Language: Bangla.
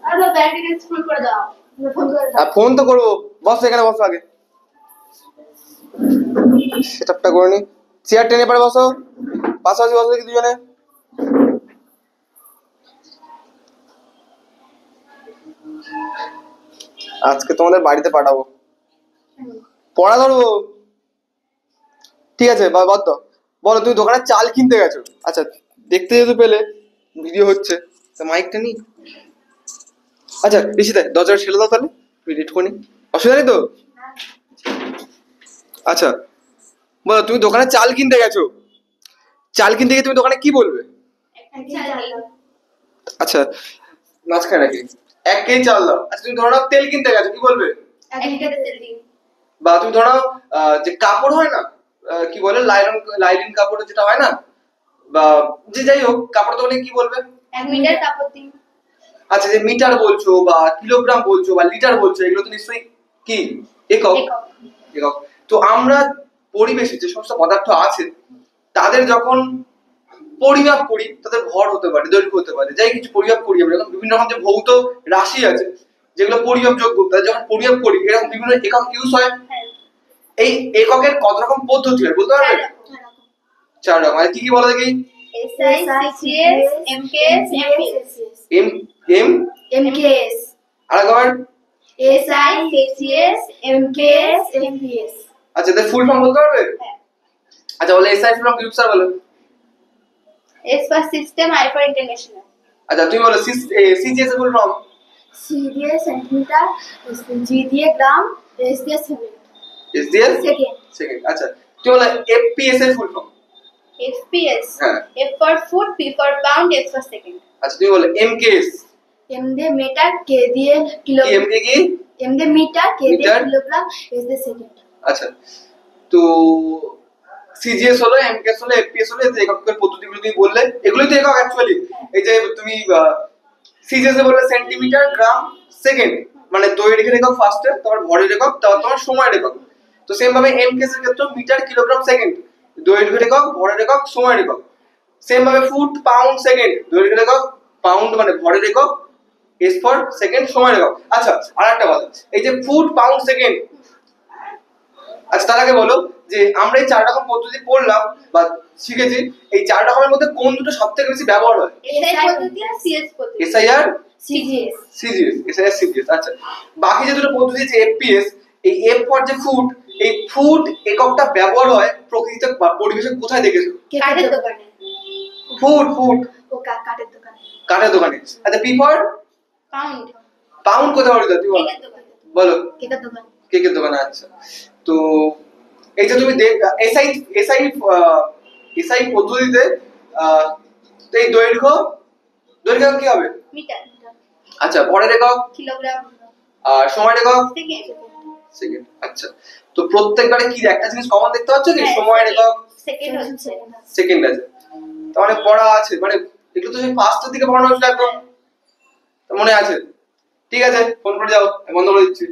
আরে ব্যাটারি ফুল করে দাও, ফোন করে দাও। ফোন তো করবো, বসো এখানে, বসো আগে সেটআপটা করে নি। চেয়ার টেনে পারে বসো, পাশাপাশি বসো দেখি দুজনে। আজকে তোমাদের বাড়িতে পাঠাবো, পড়া ধরবো। ঠিক আছে বদ্ধ, বলো তুমি দোকানে চাল কিনতে গেছো। আচ্ছা, দেখতে যেহেতু পেলে ভিডিও হচ্ছে, তো মাইকটা নি। আচ্ছা ঋষিতা, দরজাটা ঠেলে দাও তাহলে, এডিট করি, অসুবিধা নেই তো? আচ্ছা বলো, তুমি দোকানে চাল কিনতে গেছো, চাল কিনতে গিয়ে তুমি দোকানে কি বলবে? আচ্ছা মাঝখানে রাখি, 1 কেজি চাল দাও। আচ্ছা তুমি ধরো নাও তেল কিনতে গেছো, কি বলবে? 1 লিটার তেল দিন। বা তুমি ধরো যে কাপড় হয় না, কি বলে, লাইলন কাপড় যেটা হয় না, বা যে যাই হোক কাপড় দোকানে কি বলবে? 1 মিটার কাপড় দিন। আচ্ছা, যে মিটার বলছো বা কিলোগ্রাম বলছো বা লিটার বলছো, এগুলো তো নিশ্চয়ই কি একক। একক। তো আমরা পরিবেশে যে সমস্ত পদার্থ আছে তাদের যখন পরিমাপ করি, তাদের ভর হতে পারে, দৈর্ঘ্য হতে পারে, যাই কিছু পরিমাপ করি আমরা, যখন বিভিন্ন রকম যে ভৌত রাশি আছে যেগুলো পরিমাপযোগ্য, তাদের যখন পরিমাপ করি এরকম বিভিন্ন একক ইউজ হয়। এই এককের কত রকম পদ্ধতি হয় বলতে পারবে? 4 রকম। আর কি কি বলো দেখি? SI, CGS, MKS, MKS। আরেকবার। SI, CGS, MKS, MPS। আচ্ছা, এদের ফুল ফর্ম বলতে পারবে? আচ্ছা বলে এসআই ফুল ফর্ম কি স্যার বলো? S for system, I for international। আচ্ছা তুমি বলো সিজিএস এর ফুল ফর্ম? C দিয়ে সেন্টিমিটার, G দিয়ে গ্রাম, S দিয়ে সেকেন্ড। সেকেন্ড। আচ্ছা তুমি বলো এফপিএস এর ফুল ফর্ম? FPS, হ্যাঁ। F for foot, P for pound, S for second। আচ্ছা তুমি বলো এমকেএস? M দিয়ে মিটার, K দিয়ে কিলো। কি এম দিয়ে কি? M দিয়ে মিটার, K দিয়ে কিলোগ্রাম, S দিয়ে সেকেন্ড। আচ্ছা, তো সিজিএস হলো, এমকেএস হলো, এফপিএস হলো, এই এককের পদ্ধতিগুলো তুমি বললে, এগুলোই তো একক অ্যাকচুয়ালি। এই যে তুমি সিজিএস এ বললে সেন্টিমিটার, গ্রাম, সেকেন্ড, মানে দৈর্ঘ্যের একক ফার্স্টে, তারপর ভরের একক, তারপর তোমার সময়ের একক। তো সেম ভাবে এমকেএস এর ক্ষেত্রে মিটার, কিলোগ্রাম, সেকেন্ড, দৈর্ঘ্যের একক, ভরের একক, সময়ের একক। সেম ভাবে ফুট, পাউন্ড, সেকেন্ড, দৈর্ঘ্যের একক, পাউন্ড মানে ভরের একক, এস ফর সেকেন্ড, সময়ের একক। আচ্ছা আরেকটা কথা, এই যে ফুট, পাউন্ড, সেকেন্ড, আচ্ছা তার আগে বলো যে আমরা এই 4 রকম পদ্ধতি পড়লাম বা শিখেছি, এই 4 রকমের মধ্যে কোন দুটো সবথেকে বেশি ব্যবহার হয়? SI পদ্ধতি আর CS পদ্ধতি। SI আর CGS। SI আর CGS। আচ্ছা, বাকি যে দুটো পদ্ধতি আছে এফপিএস, এই এফ ফর যে ফুট, এই ফুট এককটা ব্যবহার হয় প্রকৃতিতে বা পরিবেশে কোথায় দেখেছো? কাঠের দোকানে। ফুট ও কাঠের দোকানে। কাঠের দোকানে। আচ্ছা পি ফর পাউন্ড। পাউন্ড কোথায় হয় তুমি বলো? বলো। কেকের দোকানে। কেকের দোকানে। আচ্ছা, তো এই যে তুমি এসআই এসআই এসআই পদ্ধতিতে এই দৈর্ঘ্য কি হবে? মিটার। আচ্ছা, ভরের একক? কিলোগ্রাম। আর সময়ের একক? সেকেন্ড। আচ্ছা, তো প্রত্যেকবারে কি একটা জিনিস কমন দেখতে পাচ্ছ কি? সময়ের একক সেকেন্ড হচ্ছে। সেকেন্ড আছে, তার মানে পড়া আছে, মানে এগুলো তো সেই ফার্স্টের দিকে পড়ানো হচ্ছে একদম, মনে আছে? ঠিক আছে, ফোন করে যাও, বন্ধ করে দিচ্ছি।